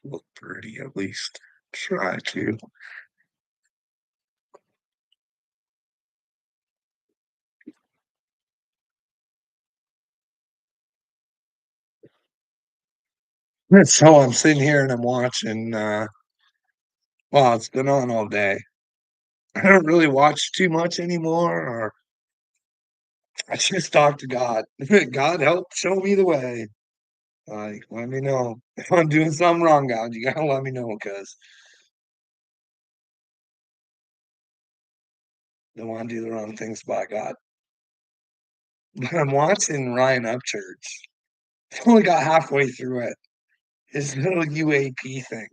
Look pretty at least. Try to. So I'm sitting here and I'm watching well, it's been on all day. I don't really watch too much anymore, or I just talk to God. God help show me the way. Like, let me know. If I'm doing something wrong, God, you gotta let me know because I don't want to do the wrong things by God. But I'm watching Ryan Upchurch. I only got halfway through it. His little UAP thing.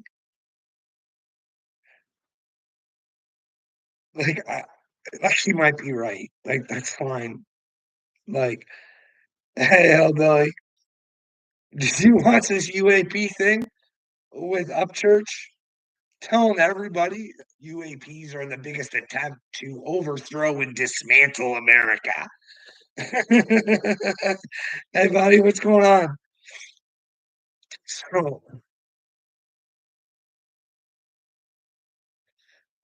Like, like he might be right. Like, that's fine. Like, hey, hillbilly, did you watch this UAP thing with Upchurch? Telling everybody UAPs are the biggest attempt to overthrow and dismantle America. Hey, buddy, what's going on? So,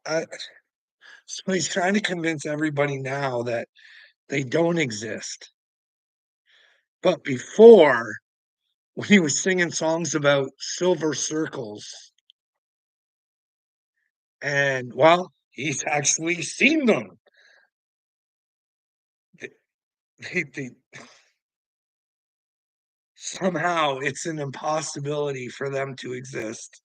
uh, so he's trying to convince everybody now that they don't exist. But before, when he was singing songs about silver circles, and well, he's actually seen them. They somehow it's an impossibility for them to exist.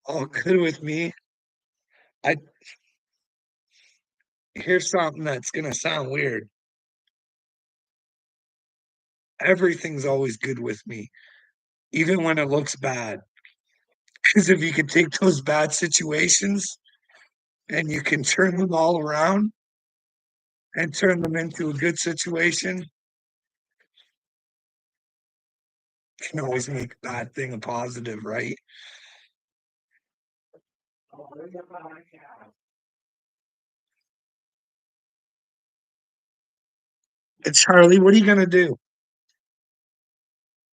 All good with me. I Here's something that's gonna sound weird. Everything's always good with me, even when it looks bad. Because if you can take those bad situations and you can turn them all around and turn them into a good situation, you can always make a bad thing a positive, right? And Charlie, what are you gonna do?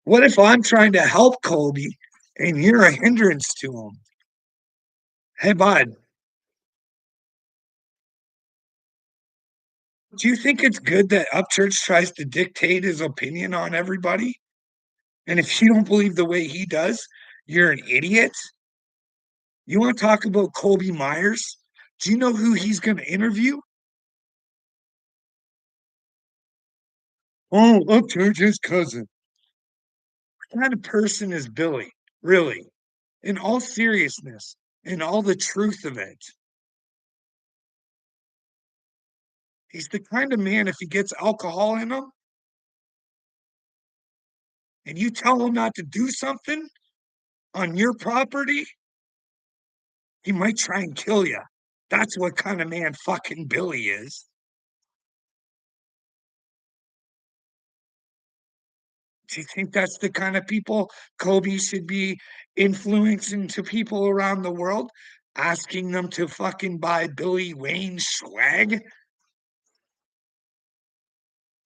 What if I'm trying to help Kobe and you're a hindrance to him? Hey, bud, do you think it's good that Upchurch tries to dictate his opinion on everybody? And if you don't believe the way he does, you're an idiot? You want to talk about Kobe Myers? Do you know who he's going to interview? Oh, Upchurch's cousin. What kind of person is Billy? Really? In all seriousness, in all the truth of it, he's the kind of man, if he gets alcohol in him and you tell him not to do something on your property, he might try and kill you. That's what kind of man fucking Billy is. Do you think that's the kind of people Kobe should be influencing to people around the world? Asking them to fucking buy Billy Wayne swag?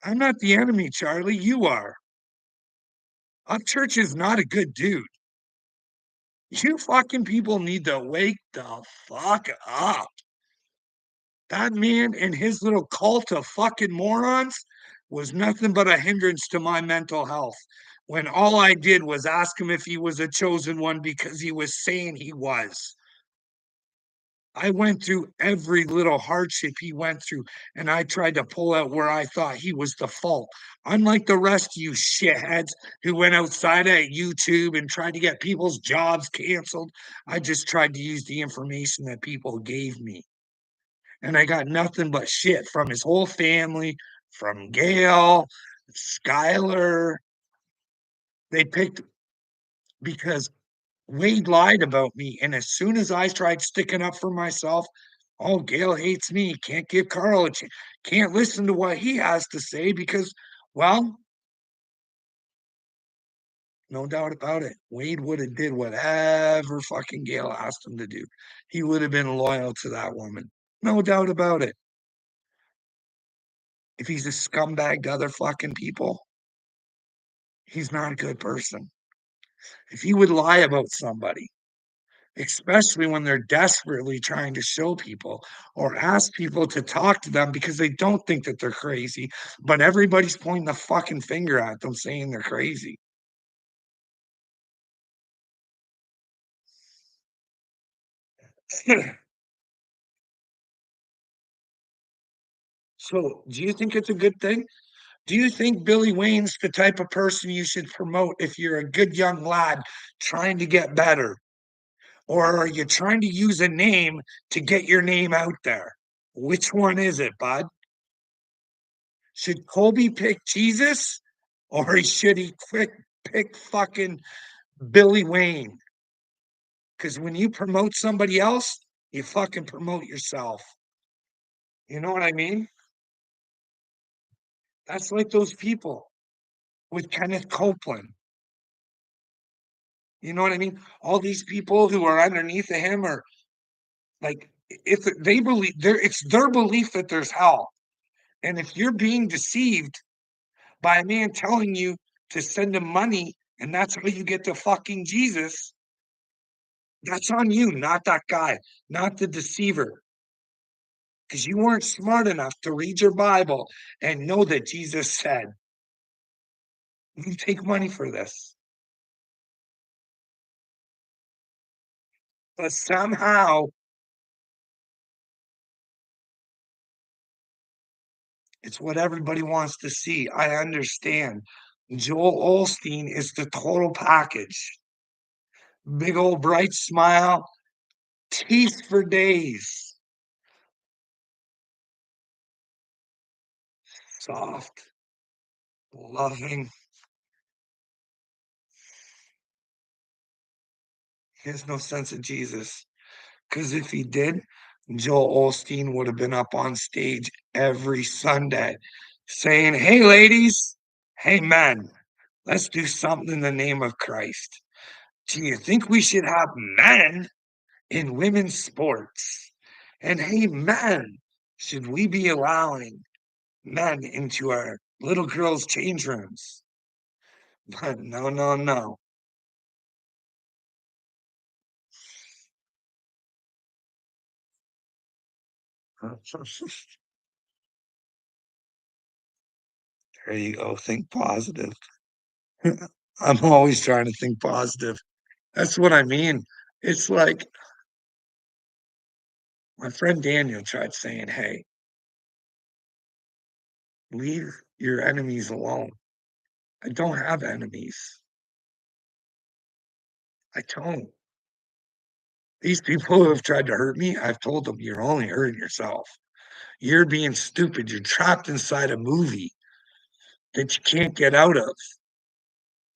I'm not the enemy, Charlie. You are. Upchurch is not a good dude. You fucking people need to wake the fuck up. That man and his little cult of fucking morons was nothing but a hindrance to my mental health. When all I did was ask him if he was a chosen one because he was saying he was. I went through every little hardship he went through, and I tried to pull out where I thought he was the fault. Unlike the rest of you shitheads who went outside of YouTube and tried to get people's jobs canceled, I just tried to use the information that people gave me. And I got nothing but shit from his whole family, from Gail, Skylar. They picked because Wade lied about me. And as soon as I tried sticking up for myself, oh, Gail hates me. Can't give Carl a chance. Can't listen to what he has to say because, well, no doubt about it. Wade would have did whatever fucking Gail asked him to do. He would have been loyal to that woman. No doubt about it. if he's a scumbag to other fucking people, he's not a good person. If he would lie about somebody, especially when they're desperately trying to show people or ask people to talk to them because they don't think that they're crazy, but everybody's pointing the fucking finger at them saying they're crazy. So, do you think it's a good thing? Do you think Billy Wayne's the type of person you should promote if you're a good young lad trying to get better? Or are you trying to use a name to get your name out there? Which one is it, bud? Should Kobe pick Jesus or should he pick fucking Billy Wayne? Because when you promote somebody else, you fucking promote yourself. You know what I mean? That's like those people with Kenneth Copeland. You know what I mean? All these people who are underneath of him are like, if they believe it's their belief that there's hell. And if you're being deceived by a man telling you to send him money and that's how you get to fucking Jesus, that's on you, not that guy, not the deceiver. Because you weren't smart enough to read your Bible and know that Jesus said, you take money for this. But somehow it's what everybody wants to see. I understand. Joel Osteen is the total package. Big old bright smile, teeth for days. Soft, loving. He has no sense of Jesus. Because if he did, Joel Osteen would have been up on stage every Sunday saying, hey, ladies, hey, men, let's do something in the name of Christ. Do you think we should have men in women's sports? And hey, men, should we be allowing men into our little girls' change rooms? But no, no, no. There you go. Think positive. I'm always trying to think positive. That's what I mean. It's like my friend Daniel tried saying, hey, leave your enemies alone. I don't have enemies. I don't. These people who have tried to hurt me, I've told them you're only hurting yourself. You're being stupid. You're trapped inside a movie that you can't get out of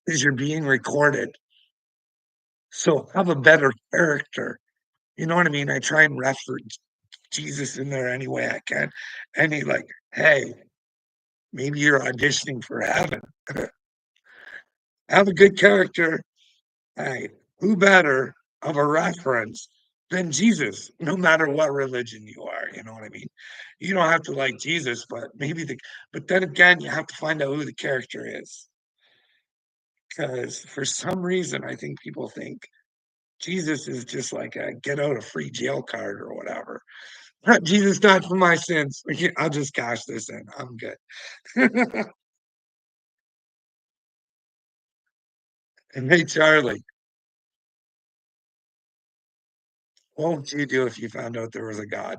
because you're being recorded. So have a better character. You know what I mean? I try and reference Jesus in there any way I can. And he like, hey, maybe you're auditioning for heaven. Have a good character. Hey, who better of a reference than Jesus, no matter what religion you are? You know what I mean? You don't have to like Jesus, but but then again, you have to find out who the character is. Because for some reason, I think people think Jesus is just like a get out of free jail card or whatever. Jesus died for my sins. I'll just cash this in. I'm good. And hey, Charlie, what would you do if you found out there was a God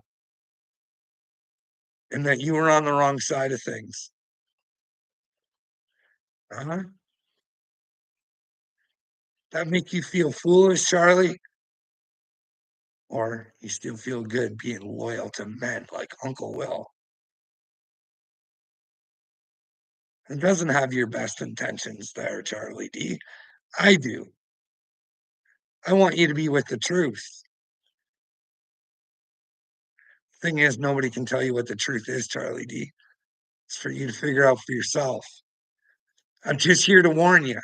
and that you were on the wrong side of things? Huh? That make you feel foolish, Charlie? Or you still feel good being loyal to men like Uncle Will? It doesn't have your best intentions there, Charlie D. I do. I want you to be with the truth. Thing is, nobody can tell you what the truth is, Charlie D. It's for you to figure out for yourself. I'm just here to warn you.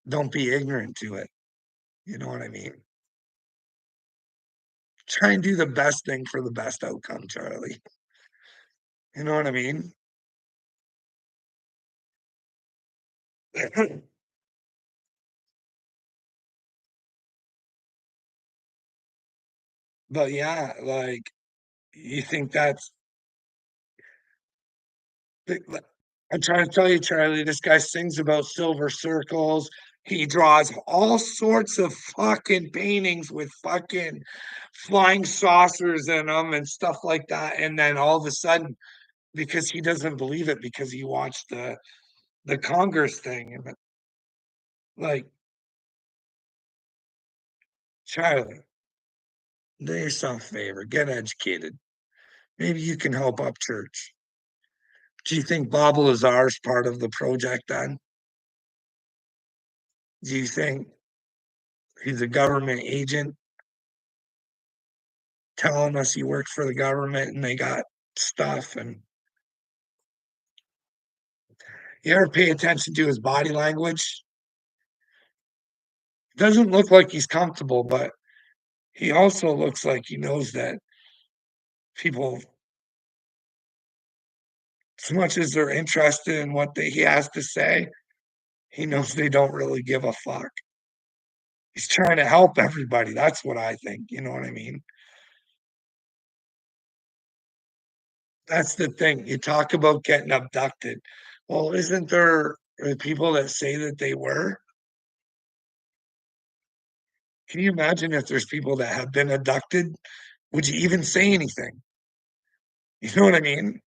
Don't be ignorant to it. You know what I mean? Try and do the best thing for the best outcome, Charlie. You know what I mean? But yeah, like you think that's I'm trying to tell you, Charlie, this guy sings about silver circles. He draws all sorts of fucking paintings with fucking flying saucers in them and stuff like that. And then all of a sudden, because he doesn't believe it, because he watched the Congress thing, and like, Charlie, do yourself a favor, get educated. Maybe you can help up church. Do you think Bob Lazar is part of the project then? Do you think he's a government agent telling us he worked for the government and they got stuff? And you ever pay attention to his body language? It doesn't look like he's comfortable, but he also looks like he knows that people, as much as they're interested in what he has to say, he knows they don't really give a fuck. He's trying to help everybody. That's what I think. You know what I mean? That's the thing. You talk about getting abducted. Well, isn't there people that say that they were? Can you imagine if there's people that have been abducted? Would you even say anything? You know what I mean?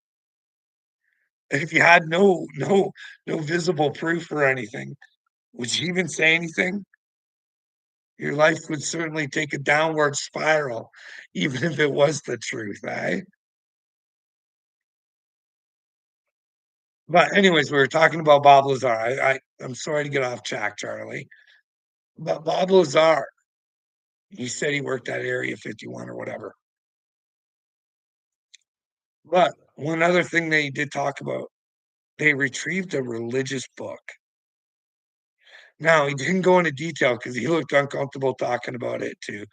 If you had no visible proof or anything, would you even say anything? Your life would certainly take a downward spiral, even if it was the truth, eh? But anyways, we were talking about Bob Lazar. I'm sorry to get off track, Charlie. But Bob Lazar, he said he worked at Area 51 or whatever. But one other thing they did talk about, they retrieved a religious book. Now, he didn't go into detail because he looked uncomfortable talking about it too.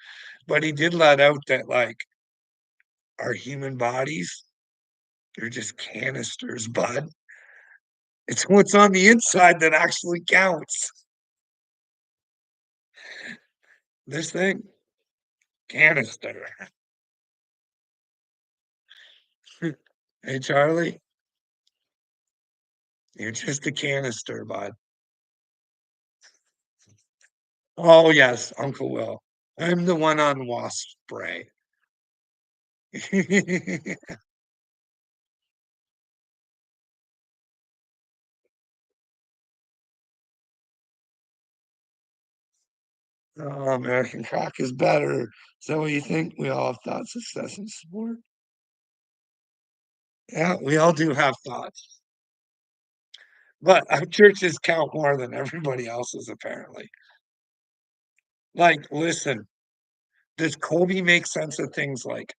But he did let out that, like, our human bodies, they're just canisters, bud. It's what's on the inside that actually counts. This thing, canister. Hey, Charlie, you're just a canister, bud. Oh, yes, Uncle Will. I'm the one on wasp spray. Oh, American cock is better. Is that what you think? We all have thoughts, success, and support. Yeah, we all do have thoughts, but our churches count more than everybody else's, apparently. Like, listen, does Kobe make sense of things like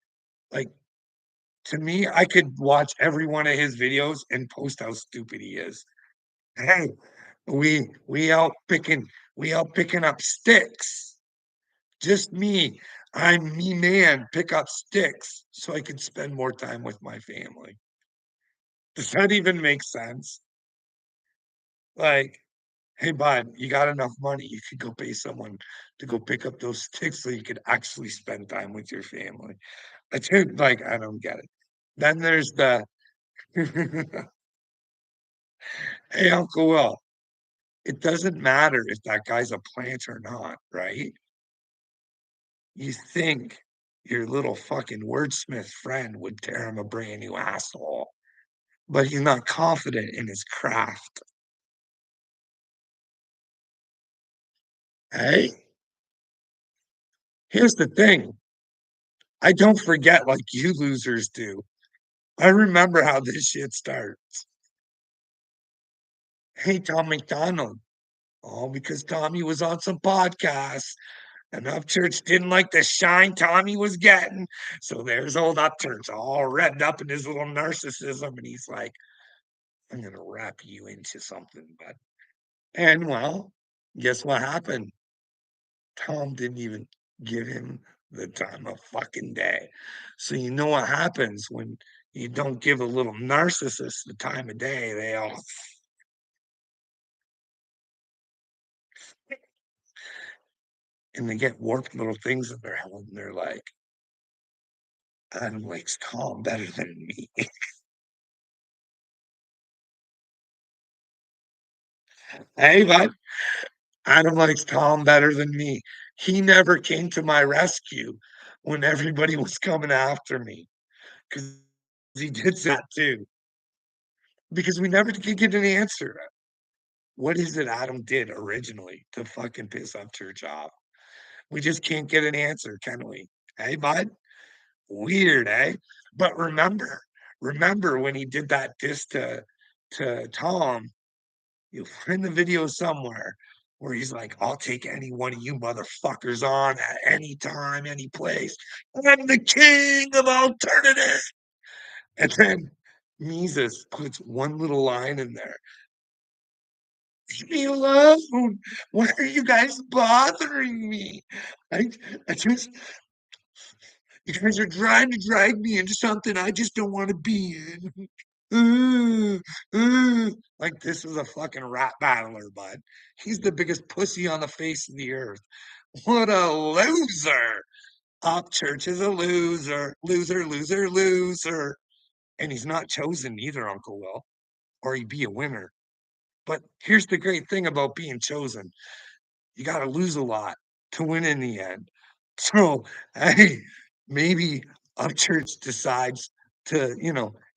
to me? I could watch every one of his videos and post how stupid he is. Hey, we out picking we out picking up sticks. Just me. I'm me man, pick up sticks so I can spend more time with my family. Does that even make sense? Like, hey, bud, you got enough money, you could go pay someone to go pick up those sticks so you could actually spend time with your family. I think, like, I don't get it. Then there's the, hey, Uncle Will, it doesn't matter if that guy's a plant or not, right? You think your little fucking wordsmith friend would tear him a brand new asshole, but he's not confident in his craft. Hey, here's the thing. I don't forget like you losers do. I remember how this shit starts. Hey, Tom McDonald. Oh, because Tommy was on some podcasts and Upchurch didn't like the shine Tommy was getting. So there's old Upchurch all revved up in his little narcissism. And he's like, I'm going to wrap you into something, bud. And well, guess what happened? Tom didn't even give him the time of fucking day. So you know what happens when you don't give a little narcissist the time of day? They all and they get warped little things in their head, and they're like, "Adam likes Tom better than me." Hey, bud, Adam likes Tom better than me. He never came to my rescue when everybody was coming after me, 'cause he did that too, because we never could get an answer. What is it Adam did originally to fucking piss Upchurch off? We just can't get an answer, can we? Hey, bud? Weird, eh? But remember when he did that diss to Tom, you'll find the video somewhere where he's like, "I'll take any one of you motherfuckers on at any time, any place. I'm the king of alternative." And then Mises puts one little line in there. "Leave me alone. Why are you guys bothering me? I I just you guys are trying to drag me into something I just don't want to be in." "Uh, like this is a fucking rap battler, bud. He's the biggest pussy on the face of the earth. What a loser. Upchurch is a loser. Loser, loser, loser. And he's not chosen either, Uncle Will, or he'd be a winner. But here's the great thing about being chosen. You got to lose a lot to win in the end. So, hey, maybe Upchurch decides to,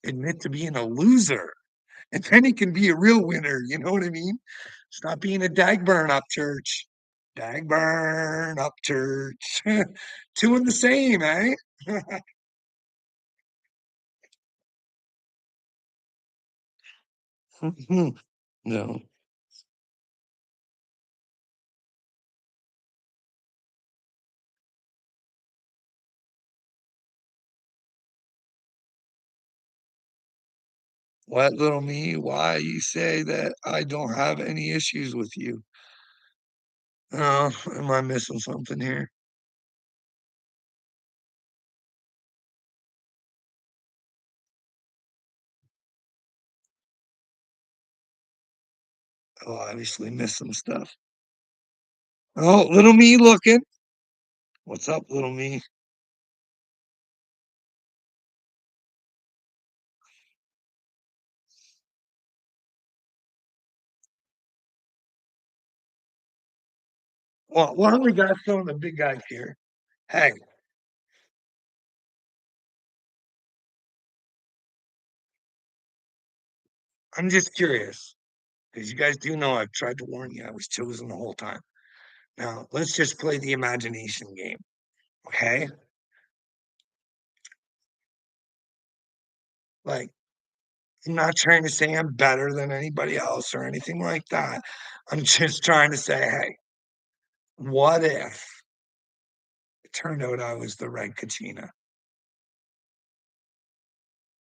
admit to being a loser, and then he can be a real winner. You know what I mean? Stop being a Dagburn Upchurch. Dagburn Upchurch. Two in the same, eh? No. What, little me? Why you say that I don't have any issues with you? Oh, am I missing something here? Oh, obviously missed some stuff. Oh, little me looking. What's up, little me? Well, why don't we got some of the big guys here? Hey, I'm just curious because you guys do know I've tried to warn you. I was chosen the whole time. Now, let's just play the imagination game, okay? Like, I'm not trying to say I'm better than anybody else or anything like that. I'm just trying to say, hey, what if it turned out I was the Red Kachina,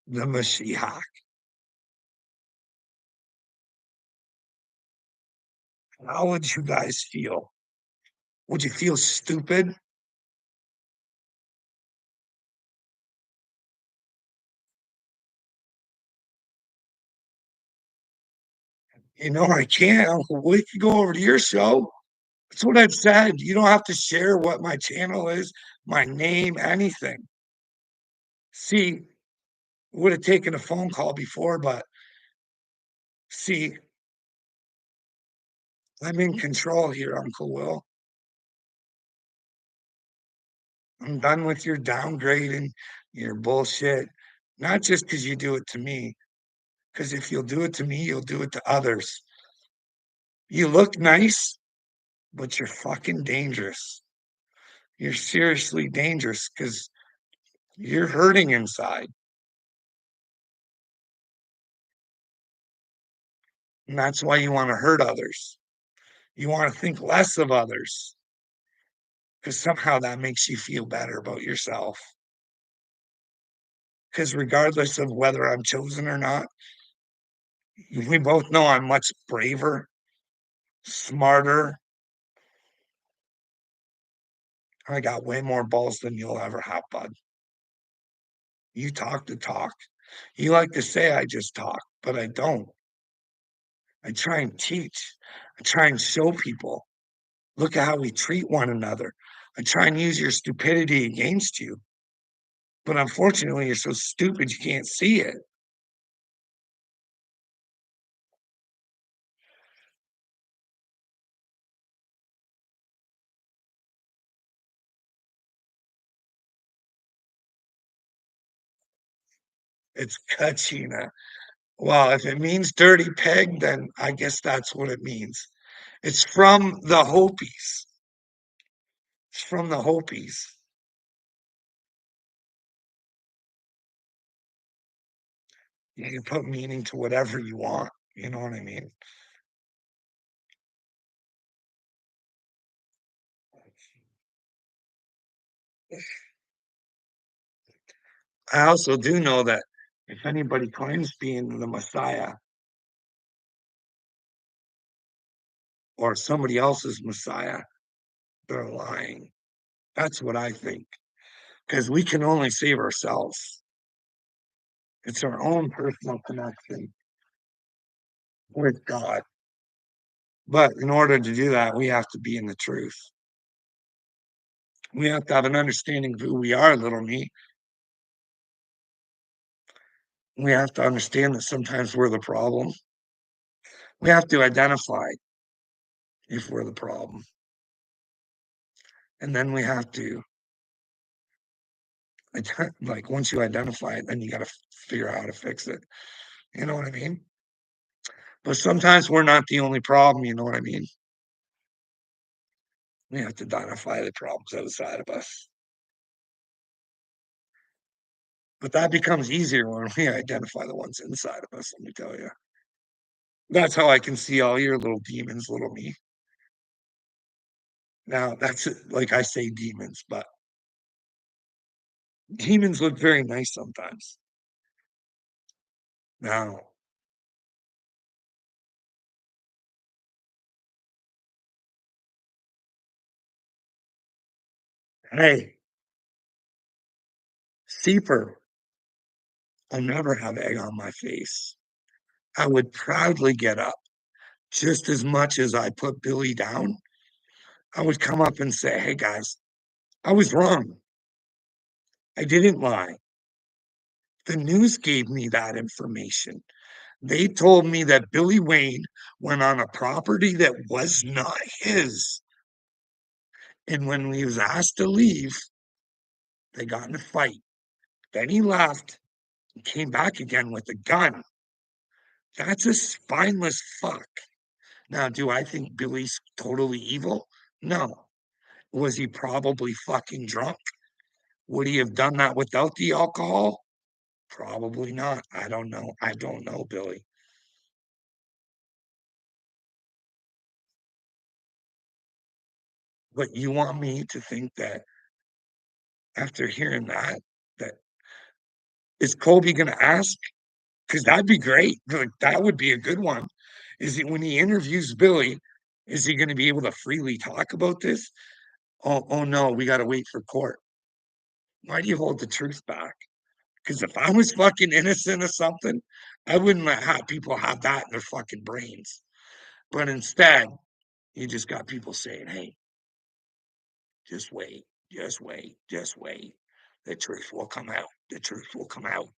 the Mashiach? How would you guys feel? Would you feel stupid? I can't. We could go over to your show. That's what I've said. You don't have to share what my channel is, my name, anything. See, would have taken a phone call before, but see, I'm in control here, Uncle Will. I'm done with your downgrading, your bullshit. Not just because you do it to me, because if you'll do it to me, you'll do it to others. You look nice, but you're fucking dangerous. You're seriously dangerous because you're hurting inside. And that's why you want to hurt others. You want to think less of others because somehow that makes you feel better about yourself. Because regardless of whether I'm chosen or not, we both know I'm much braver, smarter. I got way more balls than you'll ever have, bud. You talk the talk. You like to say I just talk, but I don't. I try and teach. I try and show people. Look at how we treat one another. I try and use your stupidity against you, but unfortunately, you're so stupid you can't see it. It's Kachina. Well, if it means dirty pig, then I guess that's what it means. It's from the Hopis. It's from the Hopis. You can put meaning to whatever you want. You know what I mean? I also do know that if anybody claims being the Messiah or somebody else's Messiah, they're lying. That's what I think. Because we can only save ourselves. It's our own personal connection with God. But in order to do that, we have to be in the truth. We have to have an understanding of who we are, little me. We have to understand that sometimes we're the problem. We have to identify if we're the problem. And then we have to, like, once you identify it, then you got to figure out how to fix it. You know what I mean? But sometimes we're not the only problem. You know what I mean? We have to identify the problems outside of us. But that becomes easier when we identify the ones inside of us, let me tell you. That's how I can see all your little demons, little me. Now, that's like I say demons, but demons look very nice sometimes. Now, hey, Seeper, I'll never have egg on my face. I would proudly get up just as much as I put Billy down. I would come up and say, hey guys, I was wrong. I didn't lie. The news gave me that information. They told me that Billy Wayne went on a property that was not his. And when he was asked to leave, they got in a fight. Then he left and came back again with a gun. That's a spineless fuck. Now, do I think Billy's totally evil? No. Was he probably fucking drunk? Would he have done that without the alcohol? Probably not. I don't know. I don't know, Billy. But you want me to think that after hearing that, that is Colby going to ask? Because that'd be great. Like, that would be a good one. Is he when he interviews Billy? Is he going to be able to freely talk about this? Oh no, we got to wait for court. Why do you hold the truth back? Because if I was fucking innocent of something, I wouldn't let people have that in their fucking brains. But instead, you just got people saying, "Hey, just wait, just wait, just wait. The truth will come out. The truth will come out."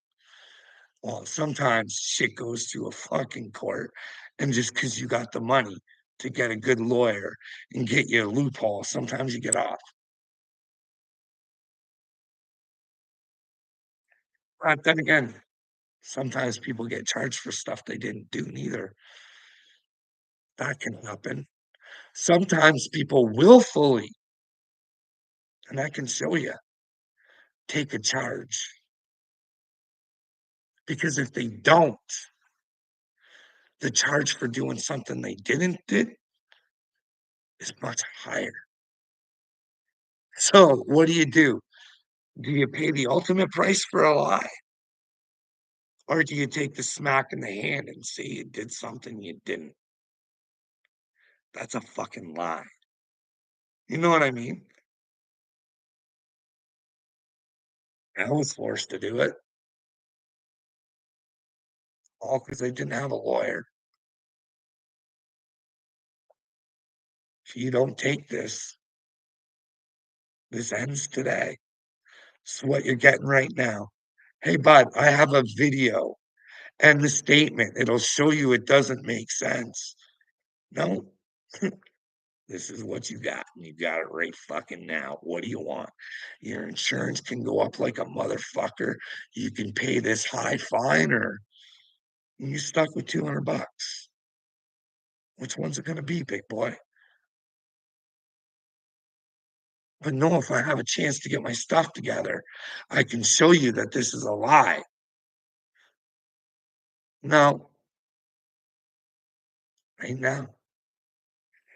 Well, sometimes shit goes through a fucking court, and just because you got the money to get a good lawyer and get you a loophole, sometimes you get off. But then again, sometimes people get charged for stuff they didn't do neither. That can happen. Sometimes people willfully, and I can show you, take a charge. Because if they don't, the charge for doing something they didn't did is much higher. So what do? Do you pay the ultimate price for a lie? Or do you take the smack in the hand and say you did something you didn't? That's a fucking lie. You know what I mean? I was forced to do it all because I didn't have a lawyer. If you don't take this, this ends today. It's what you're getting right now. Hey, bud, I have a video and the statement. It'll show you it doesn't make sense. No, this is what you got. And you got it right fucking now. What do you want? Your insurance can go up like a motherfucker. You can pay this high fine, or you stuck with 200 bucks. Which one's it gonna be, big boy? But no, if I have a chance to get my stuff together, I can show you that this is a lie. No, right now.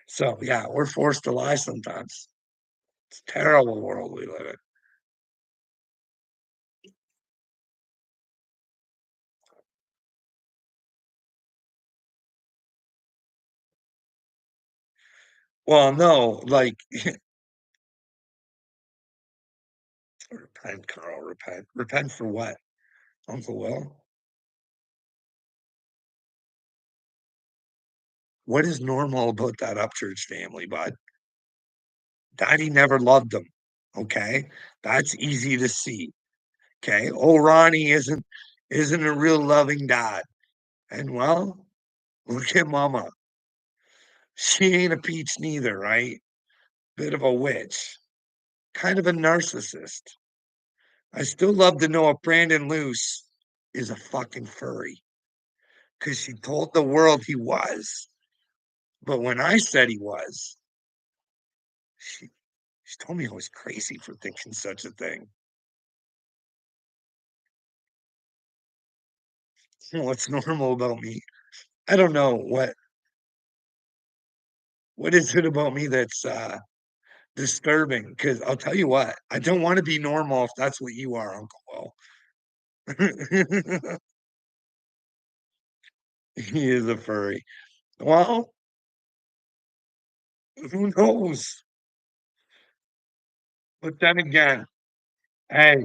So yeah, we're forced to lie sometimes. It's a terrible world we live in. Well, no, like repent, Carl, repent. Repent for what? Uncle Will? What is normal about that Upchurch family, bud? Daddy never loved them. Okay. That's easy to see. Okay. Oh, Ronnie isn't a real loving dad. And well, look at mama. She ain't a peach neither, right? Bit of a witch. Kind of a narcissist. I still love to know if Brandon Luce is a fucking furry. Because she told the world he was. But when I said he was, she she told me I was crazy for thinking such a thing. What's normal about me? I don't know what is it about me that's disturbing? Because I'll tell you what, I don't want to be normal if that's what you are, Uncle Will. He is a furry. Well, who knows? But then again, hey,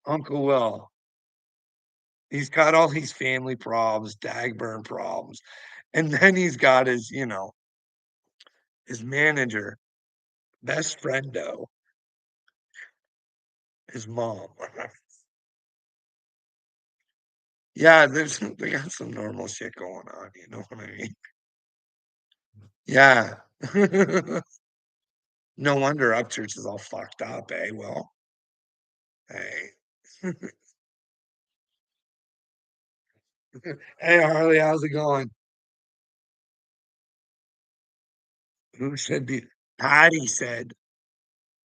Uncle Will, he's got all these family problems, Dagburn problems, and then he's got his manager, best friendo, his mom. Yeah, they got some normal shit going on, you know what I mean? Yeah. No wonder Upchurch is all fucked up, eh? Well, hey. Hey, Harley, how's it going? Who said the Patty said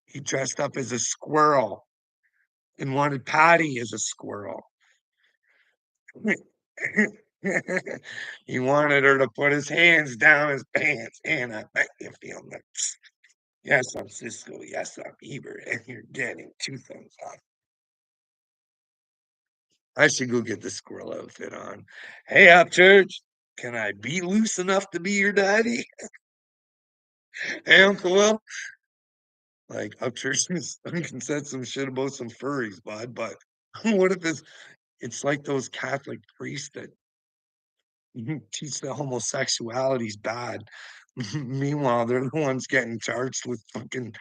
he dressed up as a squirrel and wanted Patty as a squirrel. He wanted her to put his hands down his pants, and I bet you feel that. Yes, I'm Cisco. Yes, I'm Ebert, and you're getting two thumbs up. I should go get the squirrel outfit on. Hey, up church. Can I be loose enough to be your daddy? Hey, Uncle Will. Like, up church can said some shit about some furries, bud. But what if it's like those Catholic priests that teach that homosexuality's bad. Meanwhile, they're the ones getting charged with fucking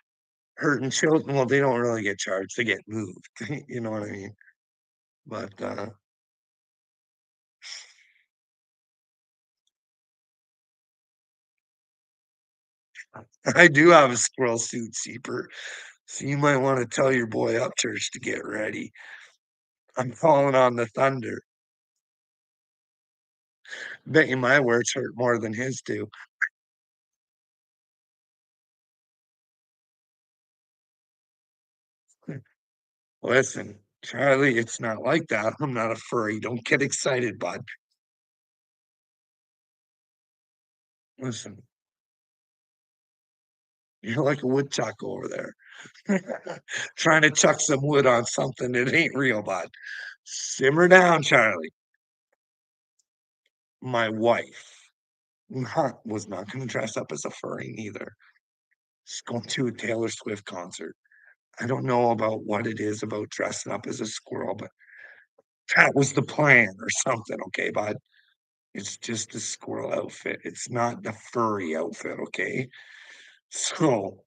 hurting children. Well, they don't really get charged; they get moved. You know what I mean? But I do have a squirrel suit, Seeper. So you might want to tell your boy Upchurch to get ready. I'm calling on the thunder. Bet you my words hurt more than his do. Listen, Charlie, it's not like that. I'm not a furry. Don't get excited, bud. Listen, you're like a woodchuck over there. Trying to chuck some wood on something that ain't real, bud. Simmer down, Charlie. My wife was not going to dress up as a furry neither. She's going to a Taylor Swift concert. I don't know about what it is about dressing up as a squirrel, but that was the plan or something. Okay, bud. It's just a squirrel outfit. It's not the furry outfit, okay? So,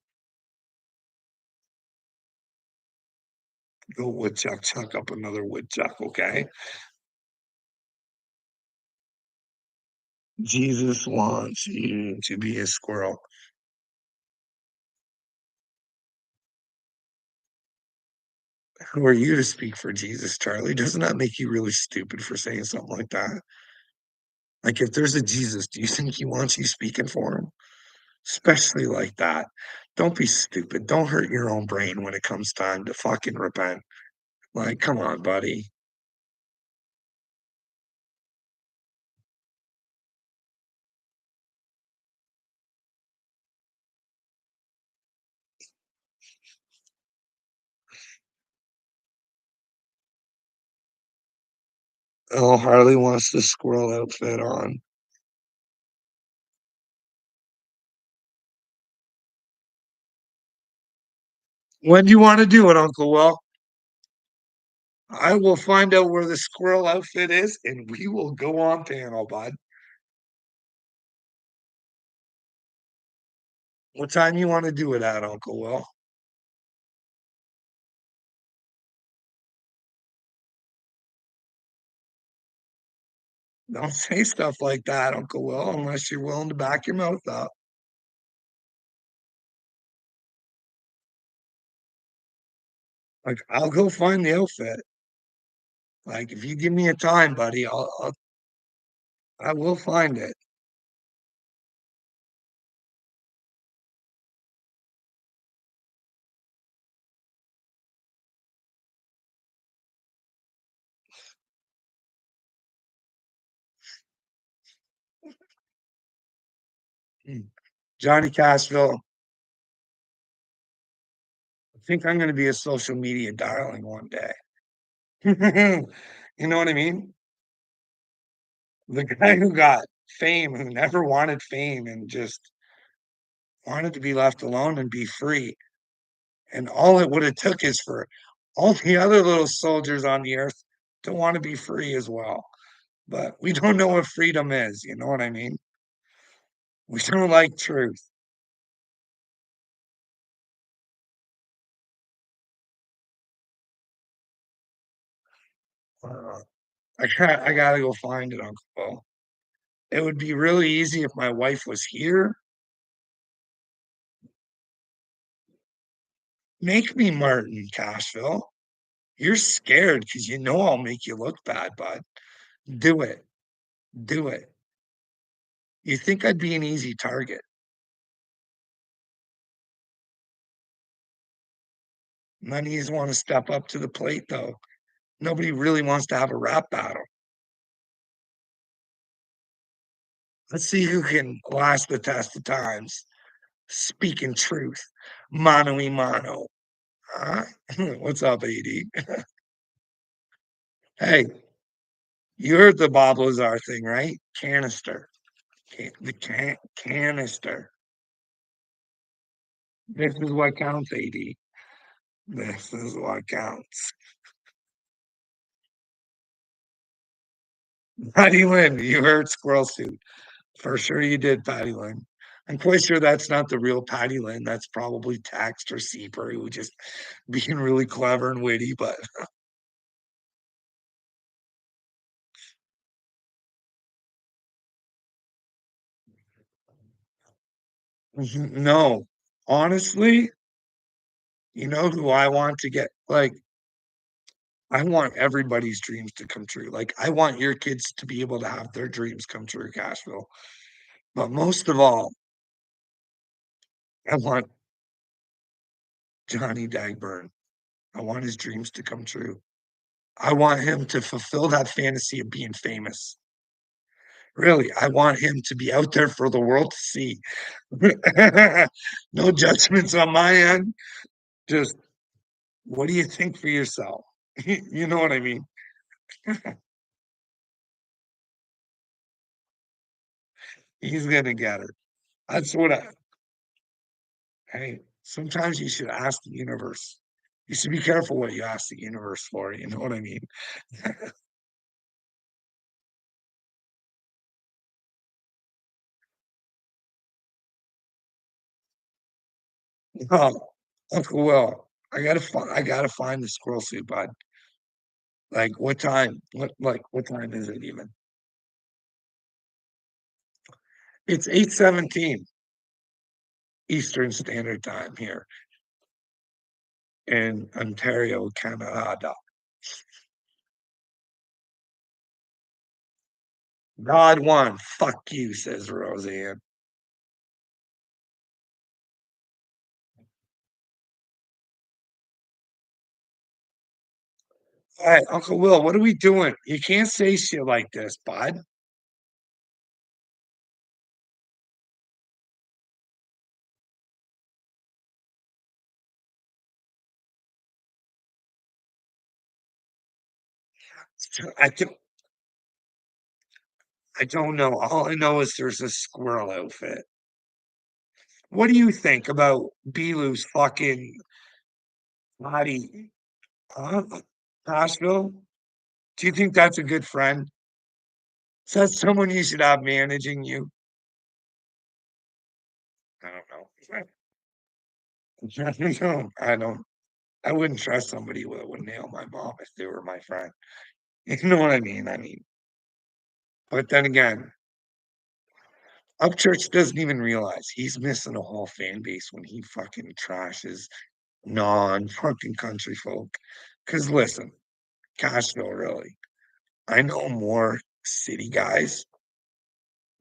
go woodchuck, chuck up another woodchuck, okay? Jesus wants you to be a squirrel. Who are you to speak for Jesus, Charlie? Doesn't that make you really stupid for saying something like that? Like, if there's a Jesus, do you think he wants you speaking for him? Especially like that. Don't be stupid. Don't hurt your own brain when it comes time to fucking repent. Like, come on, buddy. Oh, Harley wants the squirrel outfit on. When do you want to do it, Uncle Will? I will find out where the squirrel outfit is and we will go on panel, bud. What time you want to do it at, Uncle Will? Don't say stuff like that, Uncle Will, unless you're willing to back your mouth up. Like, I'll go find the outfit. Like, if you give me a time, buddy, I will find it. Mm. Johnny Cashville, I think I'm going to be a social media darling one day. You know what I mean? The guy who got fame, who never wanted fame and just wanted to be left alone and be free. And all it would have took is for all the other little soldiers on the earth to want to be free as well. But we don't know what freedom is. You know what I mean? We don't like truth. Uh, I gotta go find it, Uncle Bo. It would be really easy if my wife was here. Make me Martin Cashville. You're scared because you know I'll make you look bad, bud. Do it. Do it. You think I'd be an easy target. None of you want to step up to the plate, though. Nobody really wants to have a rap battle. Let's see who can last the test of times. Speaking truth, mano y mano. Huh? What's up, AD? Hey, you heard the Bob Lazar thing, right? Canister. Canister. This is what counts, AD. This is what counts. Patty Lynn, you heard Squirrel Suit. For sure you did, Patty Lynn. I'm quite sure that's not the real Patty Lynn. That's probably Text or Seeper who was just being really clever and witty, but no. Honestly, you know who I want to get like I want everybody's dreams to come true. Like I want your kids to be able to have their dreams come true, Cashville. But most of all, I want Johnny Dagburn. I want his dreams to come true. I want him to fulfill that fantasy of being famous. Really, I want him to be out there for the world to see. No judgments on my end. Just what do you think for yourself? You know what I mean? He's gonna get it. That's what I hey, sometimes you should ask the universe. You should be careful what you ask the universe for, you know what I mean? Oh, Uncle Will, I gotta find the squirrel suit, bud. Like, what time? What time is it even? It's 8:17 Eastern Standard Time here in Ontario, Canada. God won. Fuck you, says Roseanne. All right, Uncle Will, what are we doing? You can't say shit like this, bud. I don't, I don't know. All I know is there's a squirrel outfit. What do you think about Belu's fucking body? Huh? Nashville? Do you think that's a good friend? Is that someone you should have managing you? I don't know. I don't. I wouldn't trust somebody who would nail my mom if they were my friend. You know what I mean? But then again, Upchurch doesn't even realize he's missing a whole fan base when he fucking trashes non-fucking country folk. Because listen, Cashville, really, I know more city guys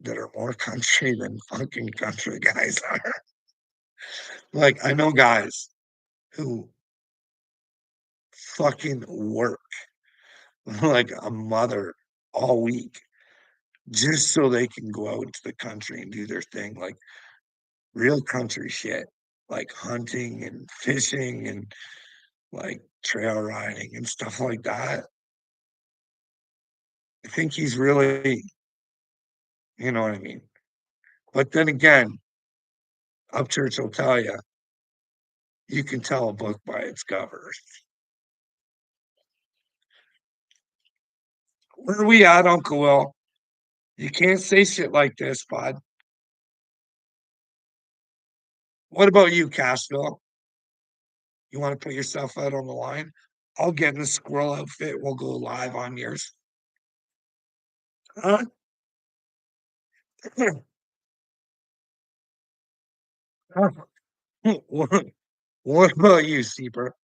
that are more country than fucking country guys are. Like, I know guys who fucking work like a mother all week just so they can go out into the country and do their thing, like real country shit, like hunting and fishing and like trail riding and stuff like that. I think he's really, you know what I mean? But then again, Upchurch will tell you can tell a book by its cover. Where are we at, Uncle Will? You can't say shit like this, bud. What about you, Cashville? You want to put yourself out on the line? I'll get in the squirrel outfit. We'll go live on yours. Huh? What what about you, Seeper?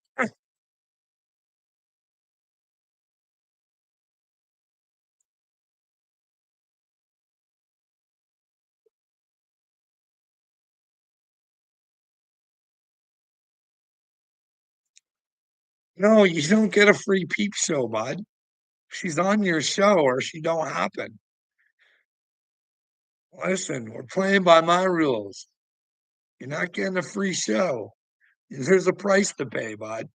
No, you don't get a free peep show, bud. She's on your show or she don't happen. Listen, we're playing by my rules. You're not getting a free show. There's a price to pay, bud.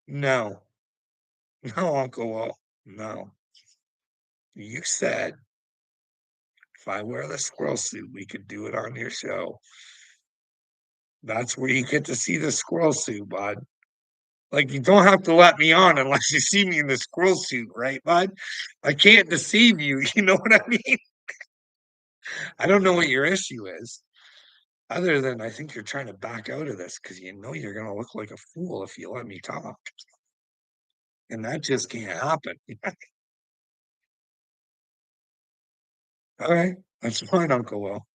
No, no, Uncle Will. No. You said if I wear the squirrel suit, we could do it on your show. That's where you get to see the squirrel suit, bud. Like, you don't have to let me on unless you see me in the squirrel suit, right, bud? I can't deceive you. You know what I mean? I don't know what your issue is, other than I think you're trying to back out of this because you know you're going to look like a fool if you let me talk. And that just can't happen. All right. That's fine, Uncle Will.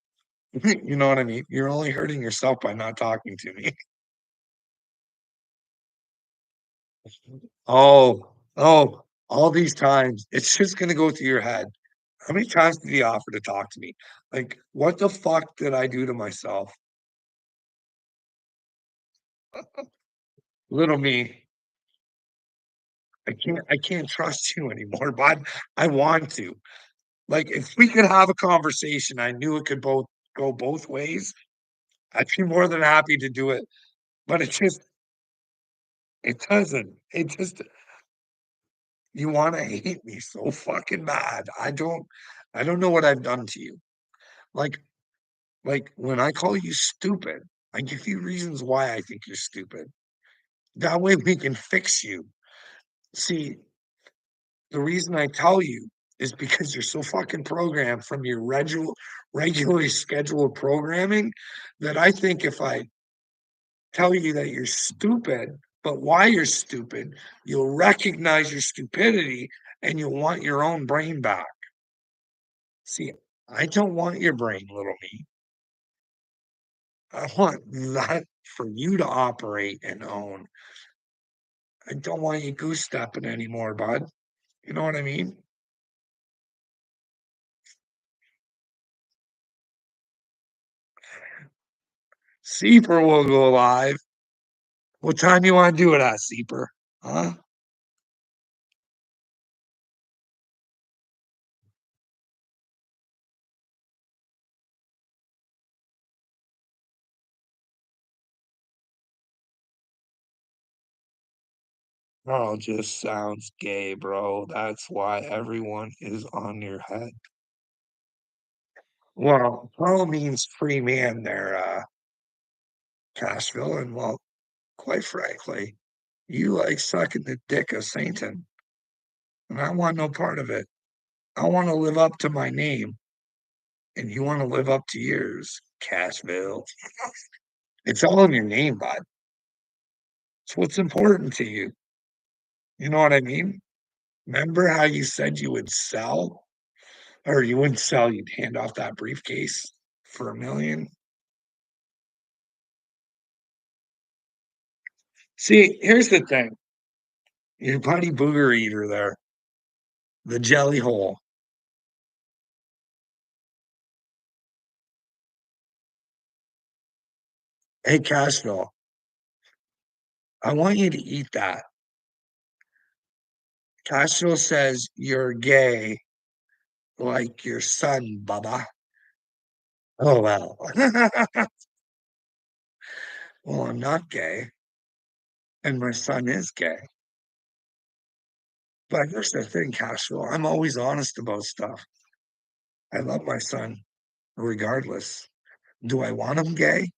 You know what I mean? You're only hurting yourself by not talking to me. Oh, all these times. It's just going to go through your head. How many times did he offer to talk to me? Like, what the fuck did I do to myself? Little me, I can't trust you anymore, bud. I want to. Like, if we could have a conversation, I knew it could both go both ways. I'd be more than happy to do it. But it doesn't. It just you want to hate me so fucking bad. I don't know what I've done to you. Like like when I call you stupid, I give you reasons why I think you're stupid. That way we can fix you. See, the reason I tell you is because you're so fucking programmed from your regularly scheduled programming that I think if I tell you that you're stupid, but why you're stupid, you'll recognize your stupidity and you'll want your own brain back. See, I don't want your brain, little me. I want that for you to operate and own. I don't want you goose stepping anymore, bud. You know what I mean? Seeper will go live. What time you want to do it at, Seeper? Huh? Oh, just sounds gay, bro. That's why everyone is on your head. Well, pro means free man there, Cashville, and well, quite frankly, you like sucking the dick of Satan, and I want no part of it. I want to live up to my name, and you want to live up to yours, Cashville. It's all in your name, bud. It's what's important to you. You know what I mean? Remember how you said you would sell, or you wouldn't sell, you'd hand off that briefcase for 1,000,000? See, here's the thing. Your buddy Booger Eater there, the jelly hole. Hey, Cashville, I want you to eat that. Castro says you're gay like your son, Baba. Oh, well. Well, I'm not gay, and my son is gay. But here's the thing, Castro, I'm always honest about stuff. I love my son regardless. Do I want him gay?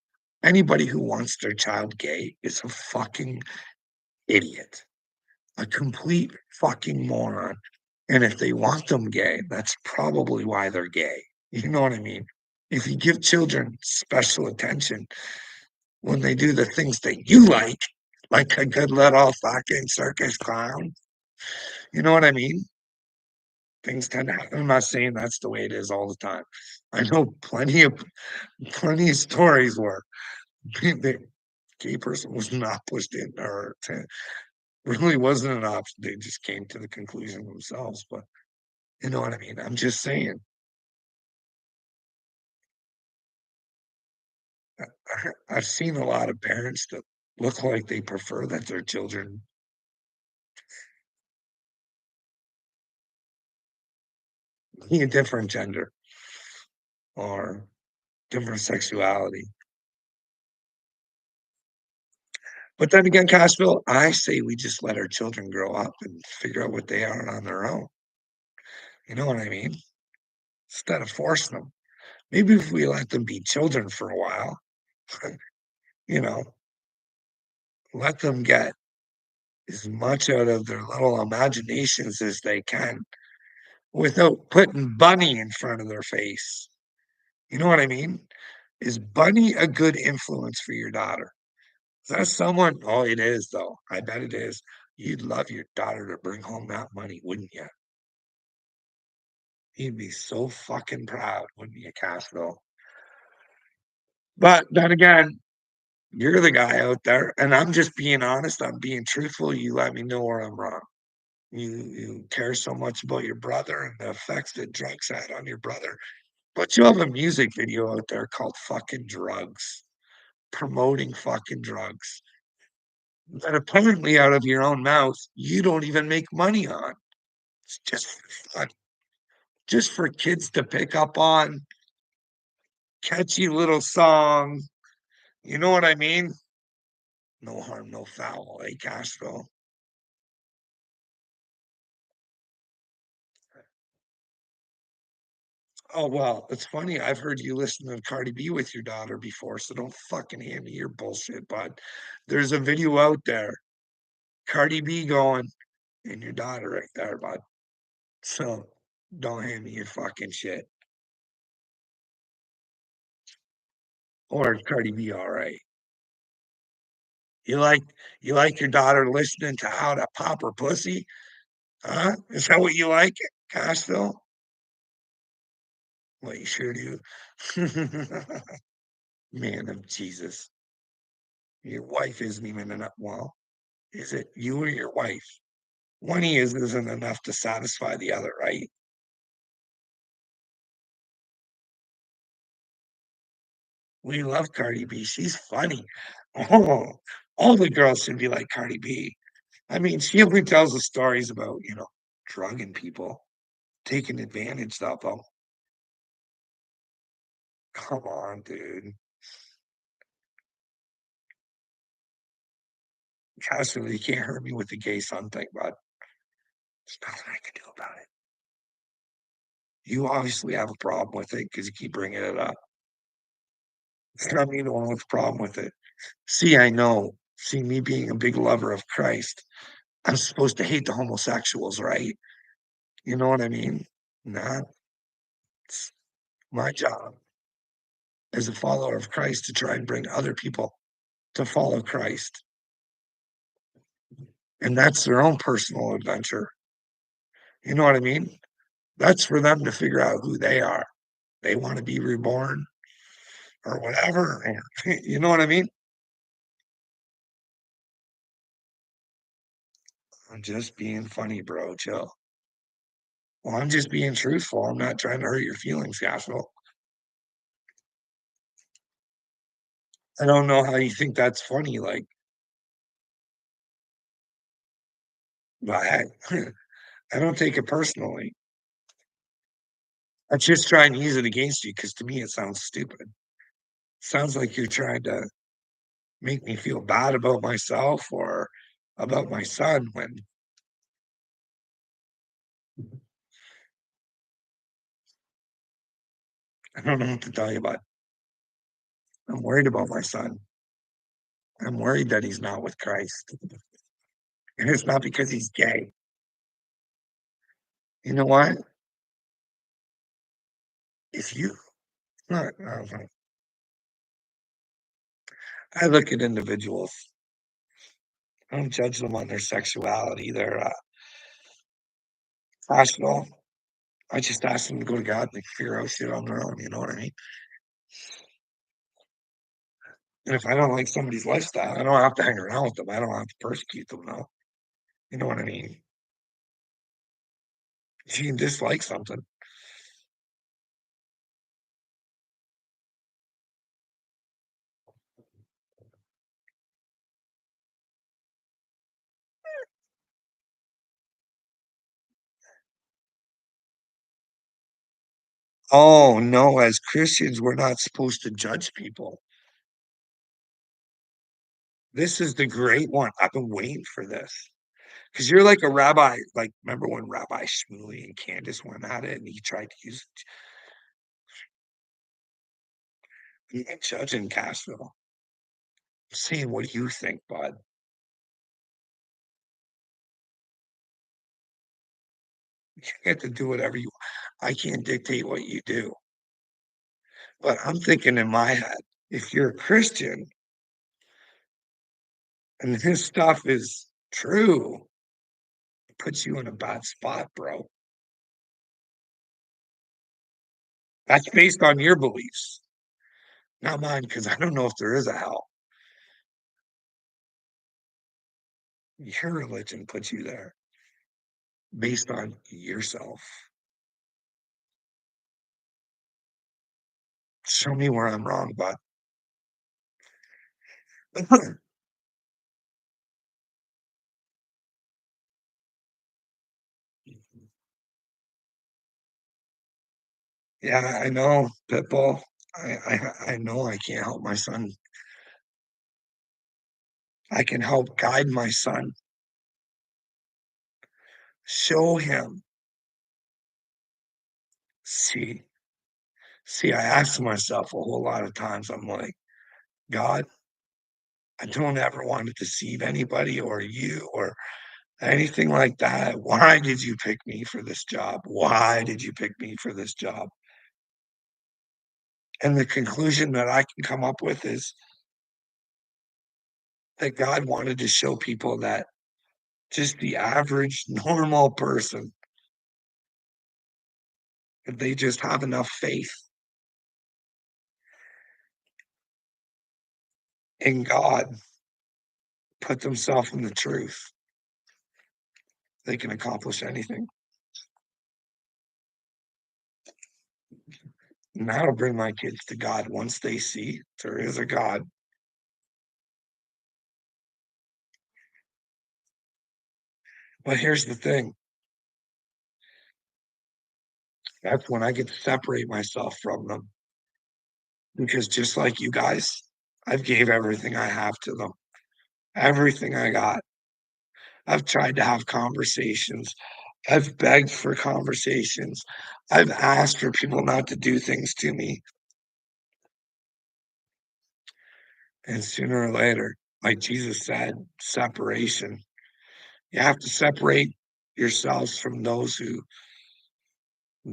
Anybody who wants their child gay is a fucking idiot, a complete fucking moron. And if they want them gay, that's probably why they're gay. You know what I mean? If you give children special attention when they do the things that you like a good little fucking circus clown, you know what I mean? Things tend to happen. I'm not saying that's the way it is all the time. I know plenty of stories where the gay person was not pushed in or really wasn't an option. They just came to the conclusion themselves. But you know what I mean? I'm just saying. I've seen a lot of parents that look like they prefer that their children be a different gender or different sexuality. But then again, Cashville, I say we just let our children grow up and figure out what they are on their own. You know what I mean? Instead of forcing them. Maybe if we let them be children for a while, you know, let them get as much out of their little imaginations as they can without putting Bunny in front of their face. You know what I mean? Is Bunny a good influence for your daughter? Is that someone? Oh, it is, though. I bet it is. You'd love your daughter to bring home that money, wouldn't you? You'd be so fucking proud, wouldn't you, Castro? But then again, you're the guy out there, and I'm just being honest. I'm being truthful. You let me know where I'm wrong. You care so much about your brother and the effects that drugs had on your brother, but you have a music video out there called "Fucking Drugs," promoting fucking drugs that apparently out of your own mouth you don't even make money on. It's just for fun, just for kids to pick up on catchy little songs. You know what I mean? No harm, no foul, eh, Castro? Oh, well, it's funny. I've heard you listen to Cardi B with your daughter before, so don't fucking hand me your bullshit, bud. There's a video out there, Cardi B going, and your daughter right there, bud. So Don't hand me your fucking shit. Or is Cardi B alright? You like you like your daughter listening to how to pop her pussy? Huh? Is that what you like, Castile? Well, you sure do. Man of Jesus. Your wife isn't even enough. Well, is it you or your wife? One of yous isn't enough to satisfy the other, right? We love Cardi B. She's funny. Oh, all the girls should be like Cardi B. I mean, she only tells the stories about, drugging people, taking advantage of them. Come on, dude. Castro, you can't hurt me with the gay son thing, bud. There's nothing I can do about it. You obviously have a problem with it because you keep bringing it up. It's not me the one with a problem with it. See, I know. See, me being a big lover of Christ, I'm supposed to hate the homosexuals, right? You know what I mean? Nah, it's my job as a follower of Christ to try and bring other people to follow Christ. And that's their own personal adventure. You know what I mean? That's for them to figure out who they are. They want to be reborn or whatever. You know what I mean? I'm just being funny, bro. Chill. Well, I'm just being truthful. I'm not trying to hurt your feelings, Gospel. I don't know how you think that's funny. Like, I, I don't take it personally. I just try and use it against you because to me it sounds stupid. Sounds like you're trying to make me feel bad about myself or about my son when I don't know what to tell you about. I'm worried about my son. I'm worried that he's not with Christ. And it's not because he's gay. You know what? If you, I look at individuals. I don't judge them on their sexuality, their rational. I just ask them to go to God and figure out shit on their own. You know what I mean? And if I don't like somebody's lifestyle, I don't have to hang around with them. I don't have to persecute them. No, you know what I mean? If you can dislike something, oh no, as Christians, we're not supposed to judge people. This is the great one. I've been waiting for this because you're like a rabbi. Like, remember when Rabbi Shmuley and Candace went at it and he tried to use judging Castro? Saying, what do you think, bud? You get to do whatever you. I can't dictate what you do, but I'm thinking in my head, if you're a Christian and this stuff is true, it puts you in a bad spot, bro. That's based on your beliefs, not mine, because I don't know if there is a hell. Your religion puts you there based on yourself. Show me where I'm wrong, but yeah, I know, Pitbull. I know I can't help my son. I can help guide my son, show him. See, see, I ask myself a whole lot of times, I'm like, God, I don't ever want to deceive anybody or you or anything like that. Why did you pick me for this job? Why did you pick me for this job? And the conclusion that I can come up with is that God wanted to show people that just the average normal person, if they just have enough faith in God, put themselves in the truth, they can accomplish anything. And that'll bring my kids to God once they see there is a God. But here's the thing, that's when I get to separate myself from them, because just like you guys, I've gave everything I have to them, everything I got. I've tried to have conversations. I've begged for conversations. I've asked for people not to do things to me. And sooner or later, like Jesus said, separation. You have to separate yourselves from those who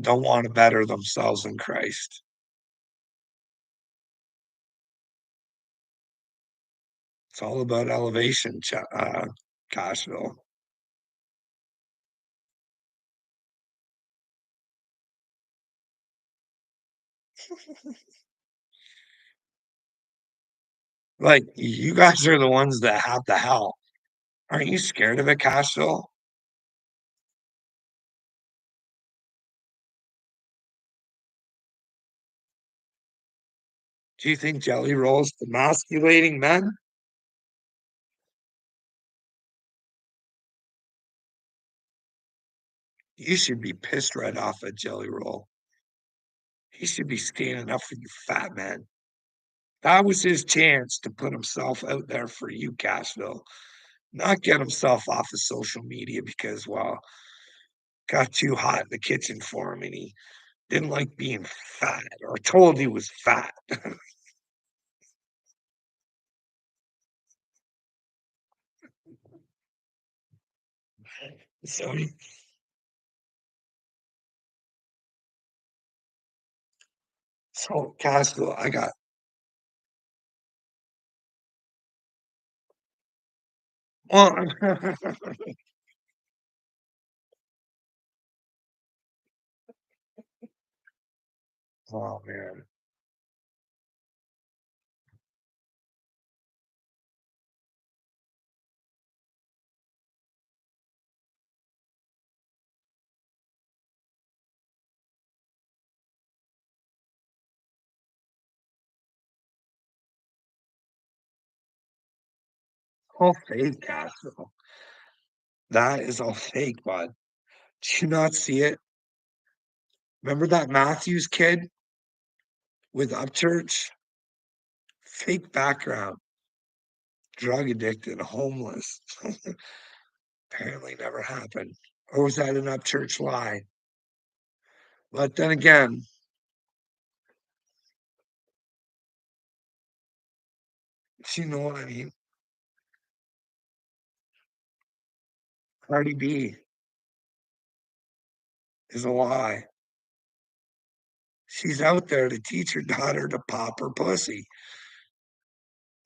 don't want to better themselves in Christ. It's all about elevation, Cashville. Like, you guys are the ones that have the hell. Aren't you scared of it, Cashville? Do you think Jelly Roll's emasculating men? You should be pissed right off at Jelly Roll. He should be standing up for you fat man. That was his chance to put himself out there for you, Cashville, not get himself off of social media because, well, got too hot in the kitchen for him and he didn't like being fat or told he was fat. So, so Cashville, I got, well, oh man. All fake, Cashville. That is all fake, bud. Did you not see it? Remember that Matthews kid with Upchurch? Fake background, drug addicted, homeless. Apparently never happened. Or was that an Upchurch lie? But then again, you know what I mean? Cardi B is a lie. She's out there to teach her daughter to pop her pussy.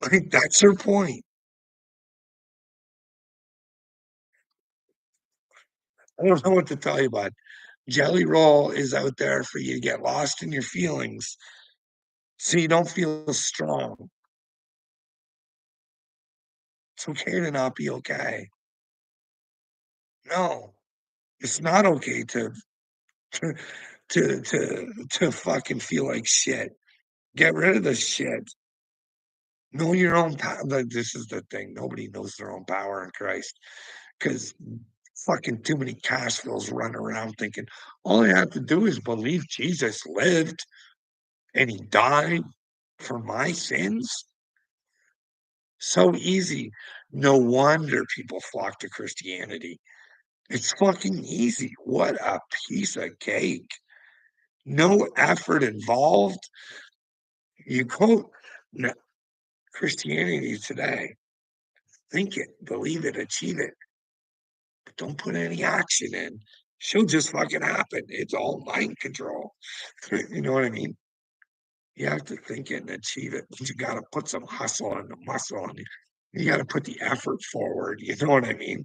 Like, that's her point. I don't know what to tell you, bud. Jelly Roll is out there for you to get lost in your feelings so you don't feel strong. It's okay to not be okay. No, it's not okay to to to fucking feel like shit. Get rid of the shit. Know your own power. Like, this is the thing. Nobody knows their own power in Christ because fucking too many Cashvilles run around thinking all I have to do is believe Jesus lived and he died for my sins. So easy. No wonder people flock to Christianity. It's fucking easy. What a piece of cake. No effort involved. You quote no, Christianity today. Think it, believe it, achieve it. Don't put any action in. She'll just fucking happen. It's all mind control. You know what I mean? You have to think it and achieve it, but you gotta put some hustle and the muscle and you gotta put the effort forward, you know what I mean?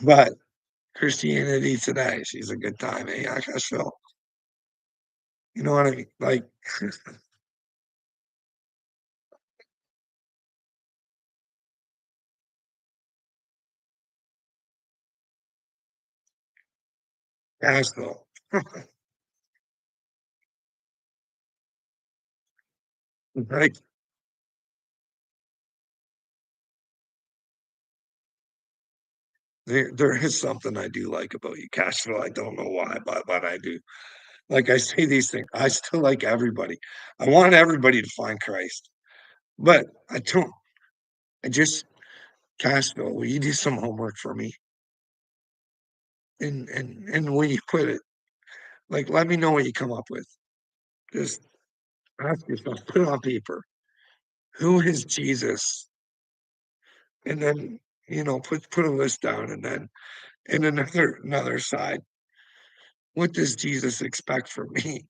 But Christianity Today, she's a good time, eh, Akashville? You know what I mean? Like, Asheville. Like, there is something I do like about you, Cashville. I don't know why, but I do. Like I say these things, I still like everybody. I want everybody to find Christ, but I don't. I just Cashville, will you do some homework for me? And when you quit it, like let me know what you come up with. Just ask yourself, put it on paper. Who is Jesus? And then put a list down, and then in another side, what does Jesus expect from me?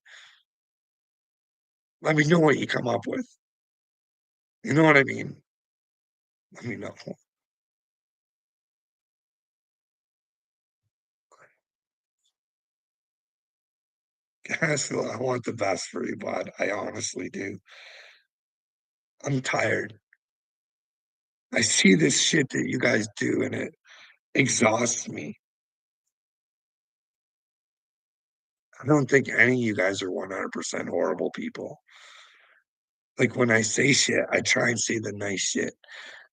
Let me know what you come up with. You know what I mean? Let me know. Cashville, I want the best for you, bud. I honestly do. I'm tired. I see this shit that you guys do, and it exhausts me. I don't think any of you guys are 100% horrible people. Like when I say shit, I try and say the nice shit.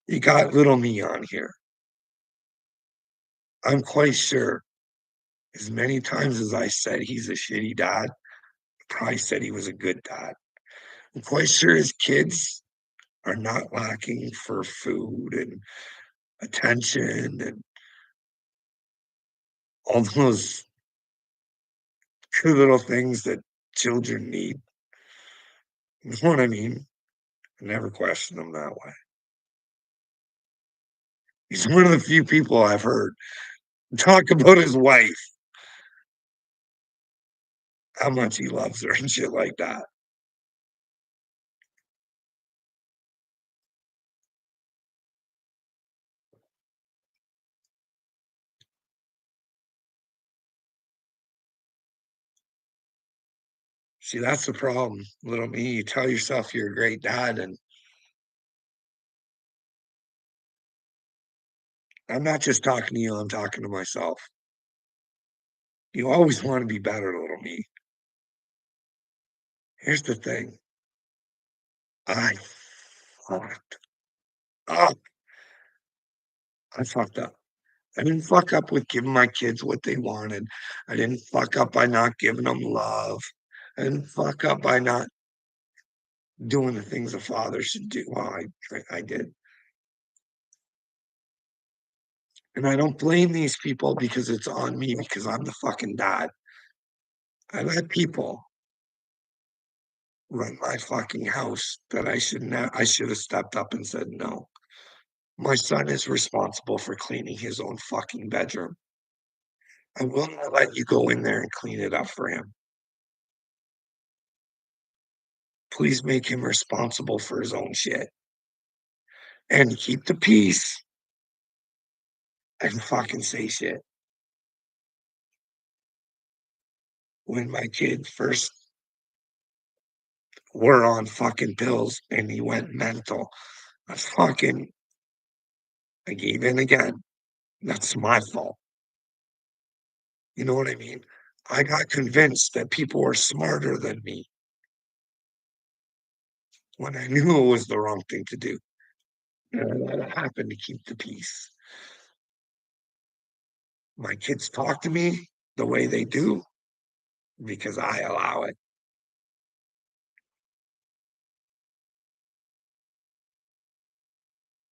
You got little me on here. I'm quite sure as many times as I said he's a shitty dad, probably said he was a good dad. I'm quite sure his kids are not lacking for food and attention and all those good little things that children need. You know what I mean? I never question him that way. He's one of the few people I've heard talk about his wife, how much he loves her and shit like that. See, that's the problem, little me. You tell yourself you're a great dad, and I'm not just talking to you, I'm talking to myself. You always want to be better, little me. Here's the thing. I fucked up. I fucked up. I didn't fuck up with giving my kids what they wanted. I didn't fuck up by not giving them love. I didn't fuck up by not doing the things a father should do. Well, I did. And I don't blame these people because it's on me because I'm the fucking dad. I let people run my fucking house that I should have stepped up and said no. My son is responsible for cleaning his own fucking bedroom. I will not let you go in there and clean it up for him. Please make him responsible for his own shit and keep the peace and fucking say shit. When my kid first were on fucking pills and he went mental, I fucking I gave in again. That's my fault. You know what I mean? I got convinced that people were smarter than me when I knew it was the wrong thing to do. And I let it happen to keep the peace. My kids talk to me the way they do because I allow it.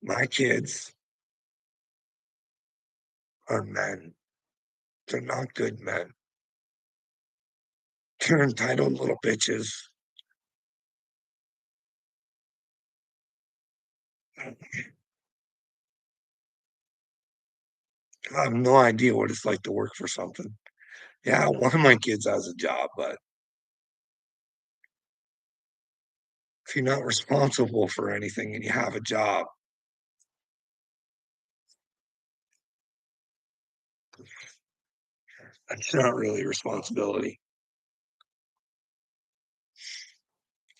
My kids are men. They're not good men. They're entitled little bitches. I have no idea what it's like to work for something. Yeah, one of my kids has a job, but if you're not responsible for anything and you have a job, that's not really responsibility.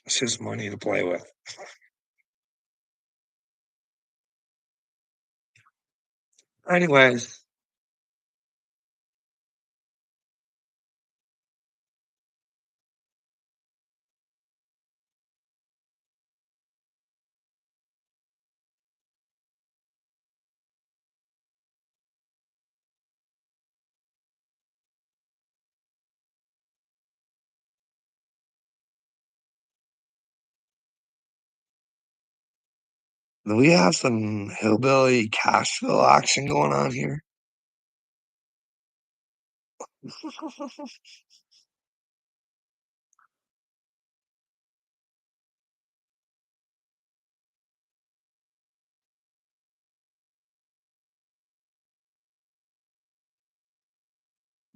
It's just money to play with. Anyways, do we have some hillbilly Cashville action going on here?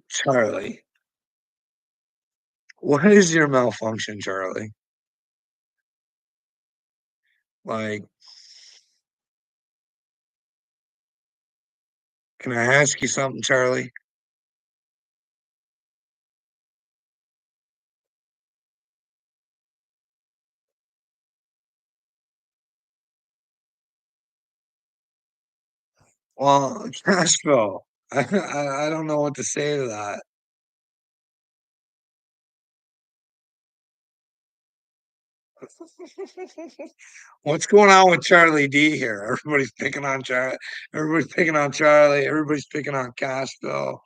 Charlie, what is your malfunction, Charlie? Like, can I ask you something, Charlie? Well, Cashville, I don't know what to say to that. What's going on with Charlie D here? Everybody's picking on Charlie. Everybody's picking on Charlie. Everybody's picking on Cashville.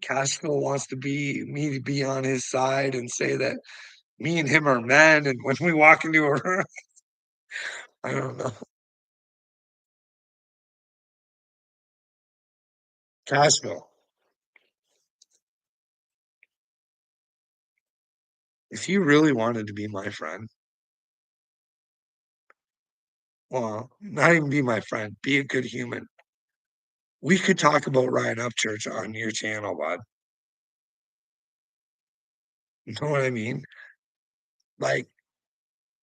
Cashville wants to be me to be on his side and say that me and him are men. And when we walk into a room, I don't know. Cashville, if you really wanted to be my friend, well, not even be my friend, be a good human. We could talk about Ryan Upchurch on your channel, bud. You know what I mean? Like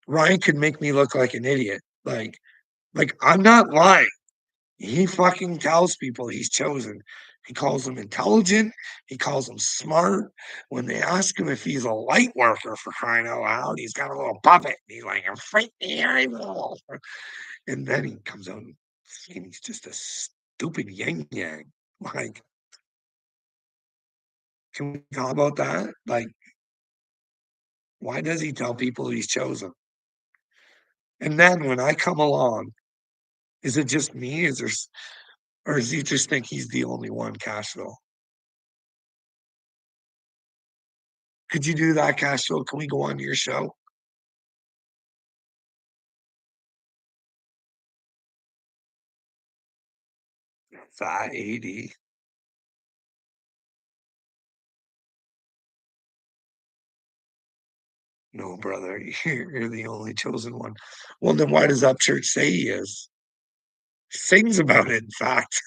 Ryan could make me look like an idiot. Like I'm not lying. He fucking tells people he's chosen. He calls them intelligent. He calls them smart. When they ask him if he's a light worker for crying out loud, he's got a little puppet. He's like, I'm fighting the eyeball. And then he comes out and he's just a stupid yang yang. Like, can we talk about that? Like, why does he tell people he's chosen? And then when I come along, is it just me? Or does he just think he's the only one, Cashville? Could you do that, Cashville? Can we go on to your show? Fat 80. No, brother, you're the only chosen one. Well, then why does Upchurch say he is? Sings about it, in fact.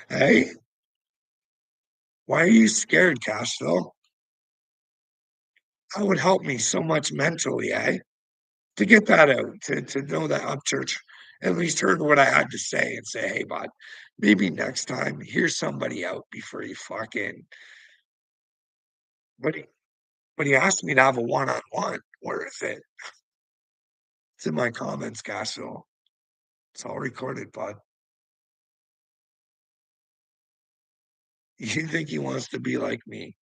Hey, why are you scared, Cashville? That would help me so much mentally, eh? To get that out, to know that Upchurch at least heard what I had to say and say, hey, bud, maybe next time hear somebody out before you fucking. But he asked me to have a one-on-one. Where is it? It's in my comments, Cashville. It's all recorded, bud. You think he wants to be like me?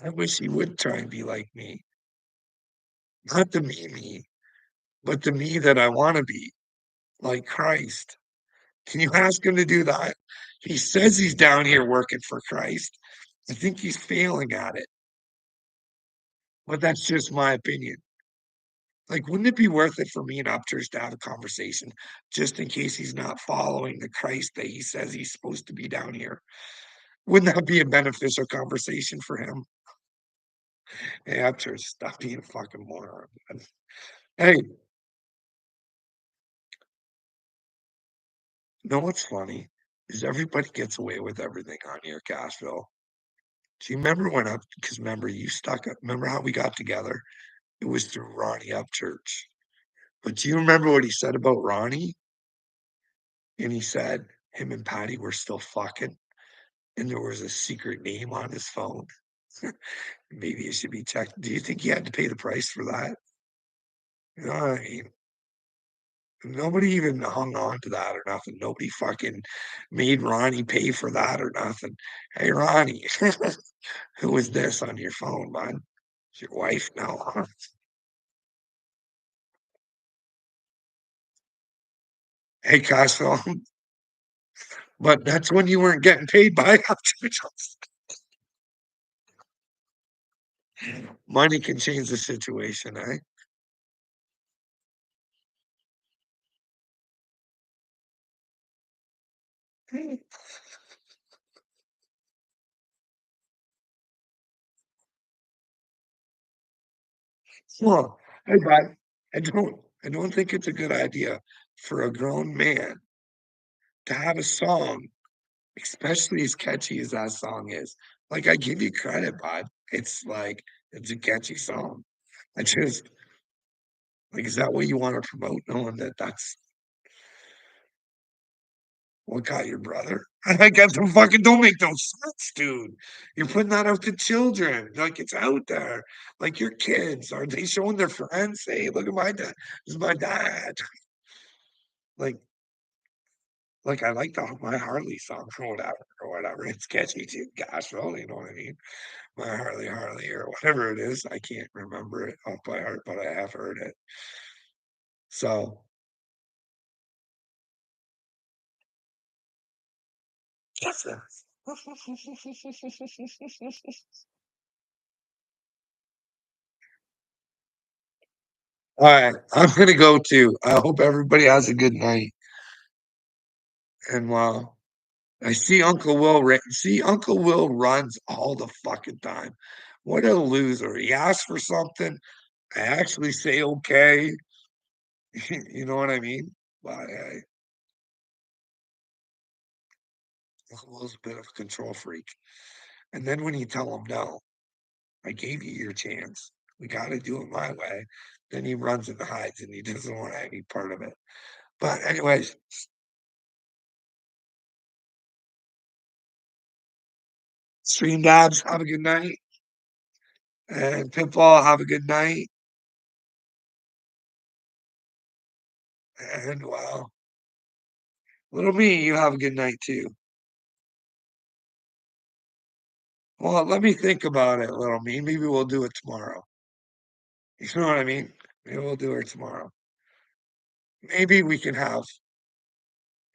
I wish he would try and be like me. Not the me, but the me that I want to be, like Christ. Can you ask him to do that? He says he's down here working for Christ. I think he's failing at it, but that's just my opinion. Like, wouldn't it be worth it for me and Upchurch to have a conversation just in case he's not following the Christ that he says he's supposed to be down here? Wouldn't that be a beneficial conversation for him? Hey, Upchurch, stop being a fucking moron. Hey, know what's funny is everybody gets away with everything on here, Cashville. Do you remember when up? Because remember you stuck up remember how we got together? It was through Ronnie Upchurch. But do you remember what he said about Ronnie? And he said him and Patty were still fucking, and there was a secret name on his phone. Maybe it should be checked. Do you think he had to pay the price for that? You know what I mean? Nobody even hung on to that or nothing. Nobody fucking made Ronnie pay for that or nothing. Hey, Ronnie, who is this on your phone, bud? It's your wife now, huh? Hey, Costco. But that's when you weren't getting paid by money can change the situation, eh? Well, hey, bud, I don't think it's a good idea for a grown man to have a song, especially as catchy as that song is. Like, I give you credit, bud. It's like it's a catchy song. I just like, is that what you wanna promote knowing that that's what got your brother? I guess don't fucking don't make no sense, dude. You're putting that out to children, like, it's out there. Like, your kids, are they showing their friends, "Hey, look at my dad. This is my dad." Like I like the My Harley song or whatever. It's catchy too. Gosh, well, you know what I mean? My Harley, Harley, or whatever it is. I can't remember it off by heart, but I have heard it. So, yes, sir. Alright, I'm gonna go too. I hope everybody has a good night. And while I see Uncle Will runs all the fucking time. What a loser. He asks for something, I actually say, "Okay." You know what I mean? But, Will's a bit of a control freak. And then when you tell him, "No, I gave you your chance. We gotta do it my way," then he runs and hides, and he doesn't want any part of it. But anyways, Stream Dabs, have a good night, and Pitfall, have a good night, and, well, little me, you have a good night too. Well, let me think about it, little me. Maybe we'll do it tomorrow. You know what I mean? Maybe we'll do it tomorrow. Maybe we can have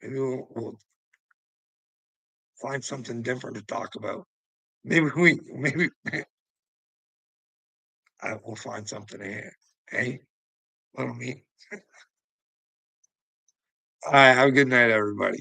maybe we'll find something different to talk about. Maybe I will find something here. Hey, little me. Alright, have a good night, everybody.